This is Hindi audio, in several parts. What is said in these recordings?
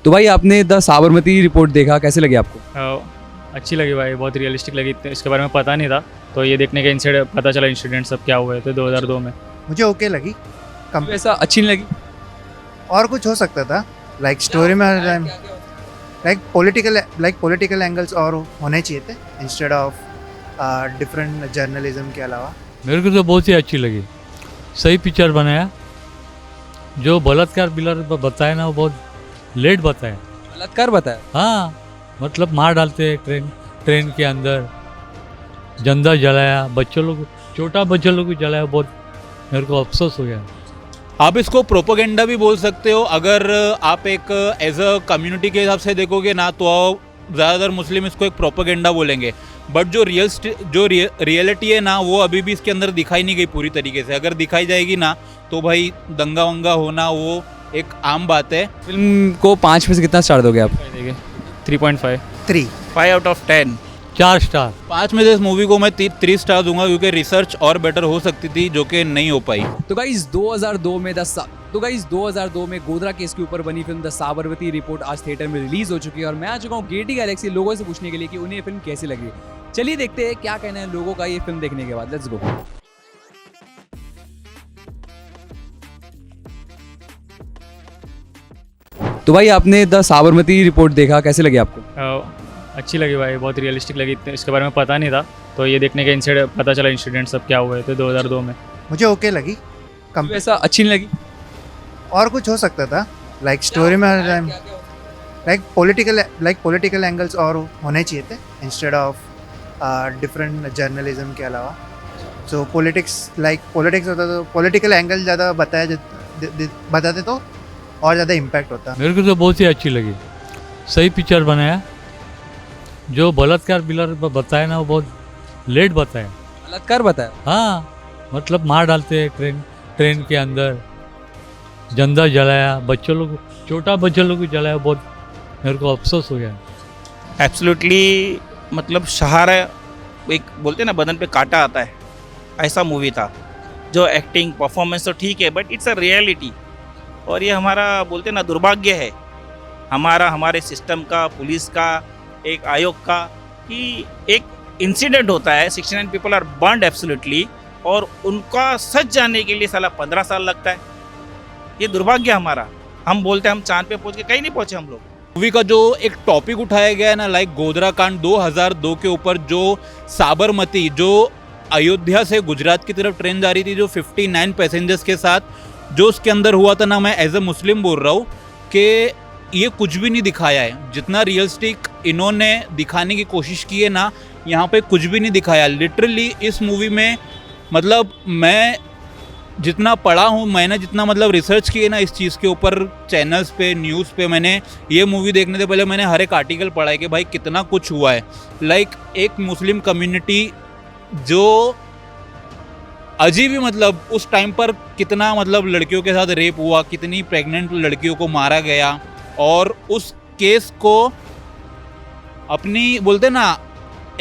तो भाई आपने द साबरमती रिपोर्ट देखा, कैसे लगी आपको? अच्छी लगी भाई, बहुत रियलिस्टिक लगी। इसके बारे में पता नहीं था, तो ये देखने के इंसिडेंट पता चला, इंसिडेंट सब क्या हुए थे 2002 में। मुझे ओके लगी। क्यों ऐसा अच्छी नहीं लगी? और कुछ हो सकता था, लाइक स्टोरी में लाइक पॉलिटिकल एंगल्स और होने चाहिए थे इंस्टेड ऑफ डिफरेंट जर्नलिज्म के अलावा। मेरे को तो बहुत ही अच्छी लगी, सही पिक्चर बनाया। जो बलात्कार बिलर बताया ना, वो बहुत लेट बताया। बलात्कार बताया? हाँ, मतलब मार डालते हैं ट्रेन के अंदर, जंदा जलाया, बच्चों लोग, छोटा बच्चों लोग को जलाया। बहुत मेरे को अफसोस हो गया। आप इसको प्रोपोगेंडा भी बोल सकते हो। अगर आप एक एज अ कम्युनिटी के हिसाब से देखोगे ना, तो ज़्यादातर मुस्लिम इसको एक प्रोपोगेंडा बोलेंगे। बट जो रियलिटी है ना, वो अभी भी इसके अंदर दिखाई नहीं गई पूरी तरीके से। अगर दिखाई जाएगी ना, तो भाई दंगा वंगा होना वो एक आम बात है। फिल्म को 5 में से कितना स्टार दोगे आप? देखिए 3.5 5 आउट ऑफ 10। 4 स्टार। 5 में से इस मूवी को मैं 3 स्टार दूंगा, क्योंकि रिसर्च और बेटर हो सकती थी, जो कि नहीं हो पाई। तो गाइस 2002 में गोधरा केस के ऊपर बनी फिल्म द साबरमती रिपोर्ट आज थिएटर में रिलीज हो चुकी है, और मैं आ चुका हूँ गेटी गैलेक्सी लोगों से पूछने के लिए कि उन्हें ये फिल्म कैसी लगी। चलिए देखते हैं क्या कहना है लोगों का ये फिल्म देखने के बाद। Let's go. तो भाई आपने द साबरमती रिपोर्ट देखा, कैसे लगी आपको? अच्छी लगी भाई, बहुत रियलिस्टिक लगी। इसके बारे में पता नहीं था, तो ये देखने के इंसिडेंट पता चला, इंसिडेंट सब क्या हुए थे 2002 में। मुझे ओके लगी। क्यों ऐसा अच्छी नहीं लगी? और कुछ हो सकता था, लाइक स्टोरी में लाइक पॉलिटिकल एंगल्स और होने चाहिए थे इंस्टेड ऑफ डिफरेंट जर्नलिज्म के अलावा। सो पॉलिटिक्स होता तो पॉलिटिकल एंगल ज़्यादा बताते तो और ज़्यादा इम्पैक्ट होता। मेरे को तो बहुत ही अच्छी लगी, सही पिक्चर बनाया। जो बलात्कार बिलर बताया ना, वो बहुत लेट बताया। बलात्कार बताया? हाँ, मतलब मार डालते हैं ट्रेन के अंदर, जंदा जलाया, बच्चों लोग, छोटा बच्चों लोग को जलाया। बहुत मेरे को अफसोस हो गया। एब्सोल्युटली, मतलब सहारा, एक बोलते ना बदन पे कांटा आता है, ऐसा मूवी था। जो एक्टिंग परफॉर्मेंस तो ठीक है, बट इट्स अ रियलिटी। और ये हमारा बोलते ना दुर्भाग्य है हमारे सिस्टम का, पुलिस का, एक आयोग का, कि एक इंसिडेंट होता है, 69 पीपल आर बर्न्ड एब्सोल्युटली, और उनका सच जानने के लिए साला 15 साल लगता है। ये दुर्भाग्य हमारा। हम बोलते हैं हम चांद पे पहुंच के, कहीं नहीं पहुंचे हम लोग। मूवी का जो एक टॉपिक उठाया गया है ना, लाइक गोधरा कांड 2002 के ऊपर, जो साबरमती, जो अयोध्या से गुजरात की तरफ ट्रेन जा रही थी, जो 59 पैसेंजर्स के साथ जो उसके अंदर हुआ था ना, मैं एज ए मुस्लिम बोल रहा हूँ कि ये कुछ भी नहीं दिखाया है। जितना रियलिस्टिक इन्होंने दिखाने की कोशिश की है ना, यहाँ पे कुछ भी नहीं दिखाया। लिटरली इस मूवी में, मतलब मैं जितना पढ़ा हूँ, मैंने जितना मतलब रिसर्च की है ना इस चीज़ के ऊपर, चैनल्स पे, न्यूज़ पे, मैंने ये मूवी देखने से पहले मैंने हर एक आर्टिकल पढ़ा है कि भाई कितना कुछ हुआ है। लाइक एक मुस्लिम कम्युनिटी जो अजीब ही, मतलब उस टाइम पर कितना, मतलब लड़कियों के साथ रेप हुआ, कितनी प्रेग्नेंट लड़कियों को मारा गया, और उस केस को अपनी बोलते ना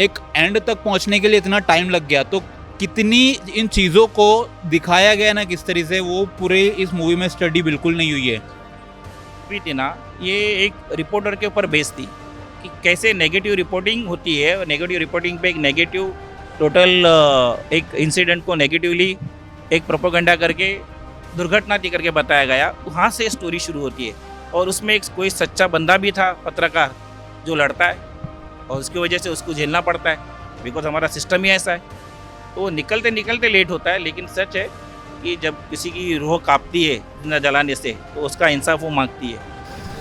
एक एंड तक पहुंचने के लिए इतना टाइम लग गया। तो कितनी इन चीज़ों को दिखाया गया ना किस तरीके से, वो पूरे इस मूवी में स्टडी बिल्कुल नहीं हुई है। भी थी ना, ये एक रिपोर्टर के ऊपर बेस्ड थी कि कैसे नेगेटिव रिपोर्टिंग होती है, और नेगेटिव रिपोर्टिंग पे एक नेगेटिव टोटल एक इंसिडेंट को नेगेटिवली एक प्रोपेगेंडा करके, दुर्घटना थी करके बताया गया। वहाँ से स्टोरी शुरू होती है, और उसमें एक कोई सच्चा बंदा भी था, पत्रकार, जो लड़ता है, और उसकी वजह से उसको झेलना पड़ता है, बिकॉज हमारा सिस्टम ही ऐसा है। तो निकलते निकलते लेट होता है, लेकिन सच है कि जब किसी की रूह कांपती है जिंदा जलाने से, तो उसका इंसाफ वो मांगती है।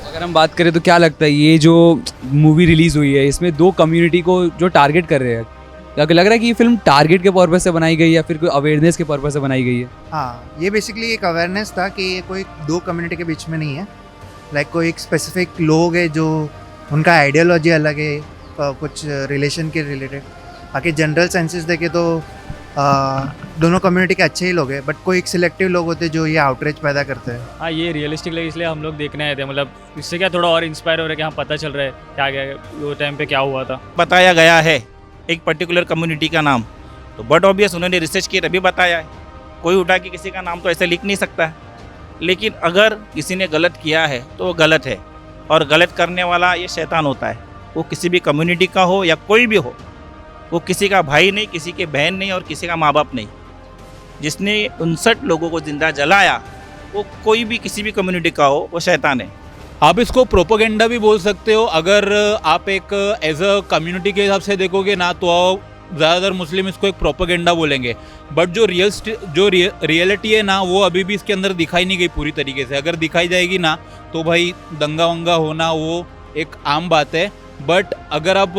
अगर हम बात करें तो क्या लगता है, ये जो मूवी रिलीज हुई है, इसमें 2 कम्युनिटी को जो टारगेट कर रहे हैं, लग रहा है कि ये फिल्म टारगेट के पर्पस से बनाई गई है या फिर कोई अवेयरनेस के पर्पस से बनाई गई है? हाँ, ये बेसिकली एक अवेयरनेस था कि ये कोई 2 कम्युनिटी के बीच में नहीं है। लाइक कोई एक स्पेसिफिक लोग है जो उनका आइडियोलॉजी अलग है, कुछ रिलेशन के रिलेटेड। बाकी जनरल सेंसेस देखे तो दोनों कम्युनिटी के अच्छे ही लोग हैं, बट कोई एक सिलेक्टिव लोग होते हैं जो ये आउटरीच पैदा करते हैं। हाँ, ये रियलिस्टिक लगी, इसलिए हम लोग देखने आए थे। मतलब इससे क्या थोड़ा और इंस्पायर हो रहा है कि हाँ पता चल रहा है क्या क्या वो टाइम पे क्या हुआ था। बताया गया है एक पर्टिकुलर कम्युनिटी का नाम, तो बट ऑब्वियस उन्होंने रिसर्च किया तभी बताया है। कोई उठा के किसी का नाम तो ऐसे लिख नहीं सकता है। लेकिन अगर किसी ने गलत किया है तो वो गलत है, और गलत करने वाला ये शैतान होता है। वो किसी भी कम्युनिटी का हो या कोई भी हो, वो किसी का भाई नहीं, किसी के बहन नहीं और किसी का माँ बाप नहीं। जिसने 59 लोगों को जिंदा जलाया वो कोई भी किसी भी कम्युनिटी का हो, वो शैतान है। आप इसको प्रोपोगेंडा भी बोल सकते हो। अगर आप एक एज अ कम्युनिटी के हिसाब से देखोगे ना तो ज़्यादातर मुस्लिम इसको एक प्रोपोगेंडा बोलेंगे, बट जो रियलिटी है ना वो अभी भी इसके अंदर दिखाई नहीं गई पूरी तरीके से। अगर दिखाई जाएगी ना तो भाई दंगा वंगा होना वो एक आम बात है। बट अगर आप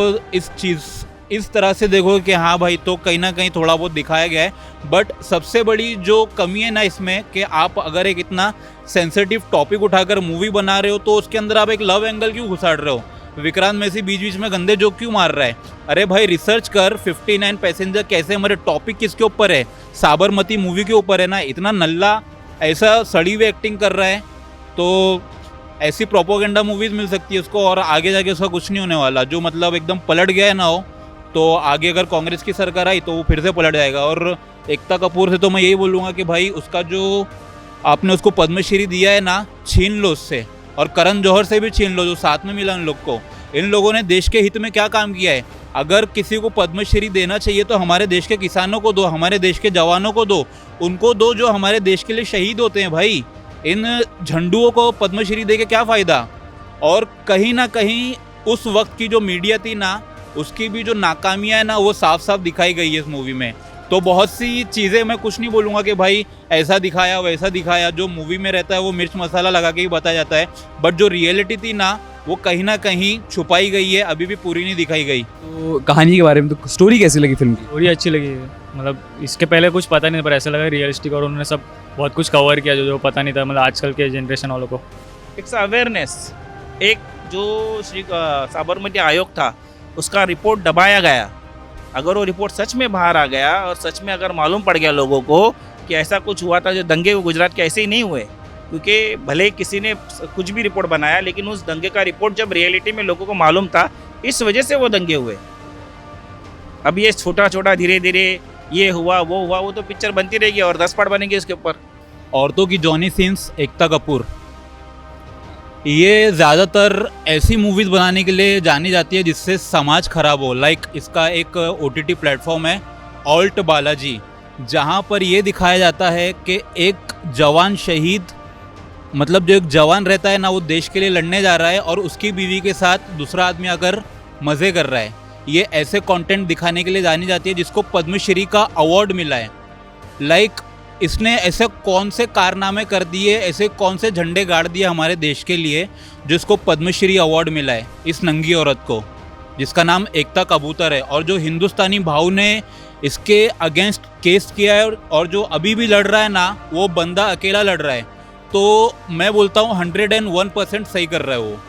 इस तरह से देखो कि हाँ भाई तो कहीं ना कहीं थोड़ा बहुत दिखाया गया है। बट सबसे बड़ी जो कमी है ना इसमें कि आप अगर एक इतना सेंसिटिव टॉपिक उठाकर मूवी बना रहे हो तो उसके अंदर आप एक लव एंगल क्यों घुसाड़ रहे हो? विक्रांत मैसी बीच बीच में गंदे जोक क्यों मार रहा है? अरे भाई रिसर्च कर 59 पैसेंजर कैसे हमारे, टॉपिक किसके ऊपर है? साबरमती मूवी के ऊपर है ना। इतना नल्ला ऐसा सड़ी हुई एक्टिंग कर रहा है तो ऐसी प्रोपोगेंडा मूवीज मिल सकती है उसको, और आगे जाके उसका कुछ नहीं होने वाला। जो मतलब एकदम पलट गया है ना हो तो आगे अगर कांग्रेस की सरकार आई तो वो फिर से पलट जाएगा। और एकता कपूर से तो मैं यही बोलूँगा कि भाई उसका जो आपने उसको पद्मश्री दिया है ना, छीन लो उससे, और करण जौहर से भी छीन लो जो साथ में मिला इन लोग को। इन लोगों ने देश के हित में क्या काम किया है? अगर किसी को पद्मश्री देना चाहिए तो हमारे देश के किसानों को दो, हमारे देश के जवानों को दो, उनको दो जो हमारे देश के लिए शहीद होते हैं। भाई इन झंडुओं को पद्मश्री दे के क्या फ़ायदा? और कहीं ना कहीं उस वक्त की जो मीडिया थी ना उसकी भी जो नाकामियाँ है ना वो साफ साफ दिखाई गई है इस मूवी में। तो बहुत सी चीज़ें मैं कुछ नहीं बोलूँगा कि भाई ऐसा दिखाया वैसा दिखाया, जो मूवी में रहता है वो मिर्च मसाला लगा के ही बताया जाता है। बट जो रियलिटी थी ना वो कहीं ना कहीं छुपाई गई है, अभी भी पूरी नहीं दिखाई गई। तो कहानी के बारे में तो स्टोरी कैसी लगी फिल्म की? स्टोरी अच्छी लगी, मतलब इसके पहले कुछ पता नहीं था पर ऐसा लगा रियलिस्टिक, और उन्होंने सब बहुत कुछ कवर किया जो पता नहीं था, मतलब आजकल के जनरेशन वालों को। It's awareness. एक जो श्री साबरमती आयोग था उसका रिपोर्ट दबाया गया। अगर वो रिपोर्ट सच में बाहर आ गया और सच में अगर मालूम पड़ गया लोगों को कि ऐसा कुछ हुआ था, जो दंगे गुजरात के ऐसे ही नहीं हुए, क्योंकि भले किसी ने कुछ भी रिपोर्ट बनाया लेकिन उस दंगे का रिपोर्ट जब रियलिटी में लोगों को मालूम था, इस वजह से वो दंगे हुए। अब ये छोटा छोटा धीरे धीरे ये हुआ वो तो पिक्चर बनती रहेगी और 10 पार्ट बनेंगे इसके ऊपर। औरतों की जॉनी सिंस, एकता कपूर, ये ज़्यादातर ऐसी मूवीज़ बनाने के लिए जानी जाती है जिससे समाज खराब हो। लाइक इसका एक OTT प्लेटफॉर्म है ऑल्ट बालाजी, जहाँ पर ये दिखाया जाता है कि एक जवान शहीद, मतलब जो एक जवान रहता है ना वो देश के लिए लड़ने जा रहा है और उसकी बीवी के साथ दूसरा आदमी आकर मज़े कर रहा है। ये ऐसे कंटेंट दिखाने के लिए जानी जाती है जिसको पद्मश्री का अवार्ड मिला है। लाइक इसने ऐसे कौन से कारनामे कर दिए, ऐसे कौन से झंडे गाड़ दिए हमारे देश के लिए जिसको पद्मश्री अवार्ड मिला है इस नंगी औरत को, जिसका नाम एकता कबूतर है। और जो हिंदुस्तानी भाव ने इसके अगेंस्ट केस किया है और जो अभी भी लड़ रहा है ना वो बंदा अकेला लड़ रहा है। तो मैं बोलता हूँ 101% सही कर रहा है वो।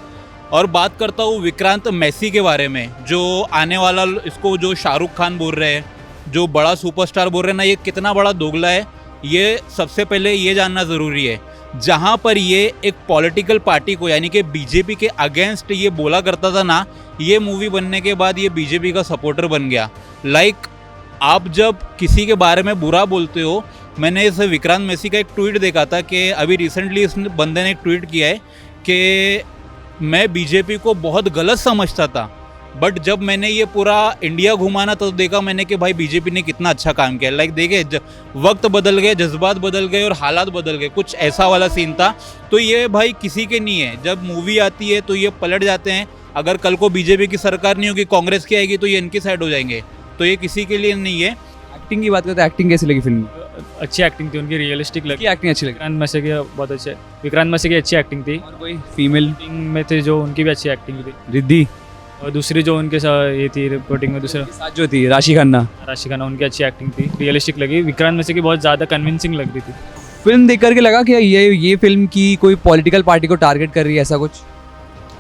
और बात करता हूँ विक्रांत मैसी के बारे में, जो आने वाला, इसको जो शाहरुख खान बोल रहे हैं, जो बड़ा सुपरस्टार बोल रहे हैं ना, ये कितना बड़ा दोगला है ये सबसे पहले ये जानना ज़रूरी है। जहाँ पर ये एक पॉलिटिकल पार्टी को यानी कि बीजेपी के अगेंस्ट ये बोला करता था ना, ये मूवी बनने के बाद ये बीजेपी का सपोर्टर बन गया। लाइक आप जब किसी के बारे में बुरा बोलते हो, मैंने इस विक्रांत मैसी का एक ट्वीट देखा था कि अभी रिसेंटली इस बंदे ने एक ट्वीट किया है कि मैं बीजेपी को बहुत गलत समझता था, बट जब मैंने ये पूरा इंडिया घुमाना तो देखा मैंने कि भाई बीजेपी ने कितना अच्छा काम किया। लाइक देखे वक्त बदल गए, जज्बात बदल गए और हालात बदल गए, कुछ ऐसा वाला सीन था। तो ये भाई किसी के नहीं है, जब मूवी आती है तो ये पलट जाते हैं। अगर कल को बीजेपी की सरकार नहीं होगी, कांग्रेस की आएगी, तो ये इनकी साइड हो जाएंगे। तो ये किसी के लिए नहीं है। एक्टिंग की बात करते हैं, एक्टिंग कैसी लगी फिल्म? अच्छी एक्टिंग थी उनकी, रियलिस्टिक लगी। एक्टिंग अच्छी लगी। विक्रांत मैसी की बहुत अच्छी, विक्रांत मैसी की अच्छी एक्टिंग थी। और कोई फीमेल एक्टिंग में थे जो उनकी भी अच्छी एक्टिंग थी। रिद्धि और दूसरी जो उनके साथ ये थी रिपोर्टिंग में, दूसरा साथ जो थी राशि खन्ना उनकी अच्छी एक्टिंग थी, रियलिस्टिक लगी। विक्रांत मैसी की बहुत ज़्यादा कन्विंसिंग लग रही थी। फिल्म देख करके लगा कि ये फिल्म की कोई पॉलिटिकल पार्टी को टारगेट कर रही है, ऐसा कुछ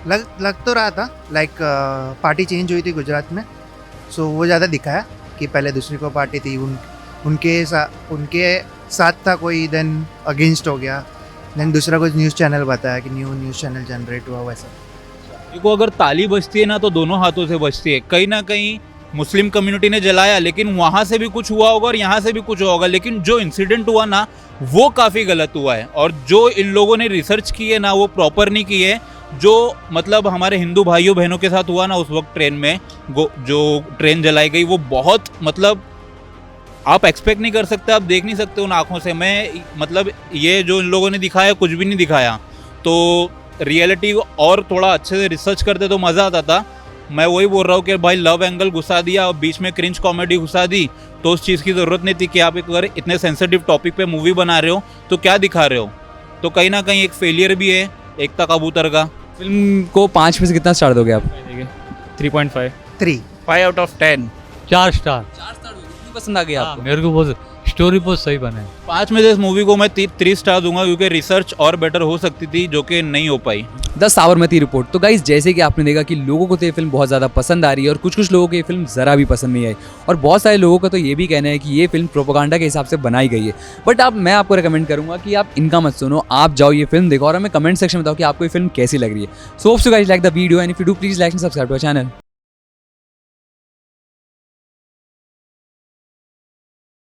लग तो रहा था। लाइक पार्टी चेंज हुई थी गुजरात में, सो वो ज़्यादा दिखाया कि पहले दूसरी को पार्टी थी, उनके साथ था कोई, देन अगेंस्ट हो गया, देन दूसरा कुछ न्यूज़ चैनल बताया कि न्यूज़ चैनल जनरेट हुआ वैसा। देखो अगर ताली बजती है ना तो दोनों हाथों से बजती है। कहीं ना कहीं मुस्लिम कम्युनिटी ने जलाया, लेकिन वहाँ से भी कुछ हुआ होगा और यहाँ से भी कुछ हुआ होगा, लेकिन जो इंसिडेंट हुआ ना वो काफ़ी गलत हुआ है। और जो इन लोगों ने रिसर्च की है ना वो प्रॉपर नहीं की है, जो मतलब हमारे हिंदू भाइयों बहनों के साथ हुआ ना उस वक्त ट्रेन में, जो ट्रेन जलाई गई, वो बहुत मतलब आप एक्सपेक्ट नहीं कर सकते, आप देख नहीं सकते उन आँखों से। मैं मतलब ये जो इन लोगों ने दिखाया कुछ भी नहीं दिखाया, तो रियलिटी और थोड़ा अच्छे से रिसर्च करते तो मज़ा आता था। मैं वही बोल रहा हूँ कि भाई लव एंगल घुसा दिया और बीच में क्रिंज कॉमेडी घुसा दी, तो उस चीज़ की ज़रूरत नहीं थी कि आप एक अगर इतने सेंसिटिव टॉपिक पे मूवी बना रहे हो तो क्या दिखा रहे हो। तो कहीं ना कहीं एक फेलियर भी है एकता कबूतर का। फिल्म को 5 में से कितना स्टार दोगे आप? 3.5। 3 5 out of 10। 4 स्टार। 4 स्टार दोगे, कितनी पसंद आ गई हाँ, आपको? मेरे को बहुत स्टोरी बहुत सही बना है। 5 में से इस मूवी को मैं 3 स्टार दूंगा, क्योंकि रिसर्च और बेटर हो सकती थी जो कि नहीं हो पाई। The Sabarmati report. तो गाइस जैसे कि आपने देखा कि लोगों को तो ये फिल्म बहुत ज़्यादा पसंद आ रही है और कुछ लोगों को ये फिल्म ज़रा भी पसंद नहीं आई, और बहुत सारे लोगों का तो ये भी कहना है कि ये फिल्म प्रोपेगेंडा के हिसाब से बनाई गई है। बट मैं आपको रिकमेंड करूंगा कि आप इनका मत सुनो, आप जाओ ये फिल्म देखो और हमें कमेंट सेक्शन में बताओ कि आपको ये फिल्म कैसी लग रही है। So hope so guys like the video and if you do please like and subscribe to our channel.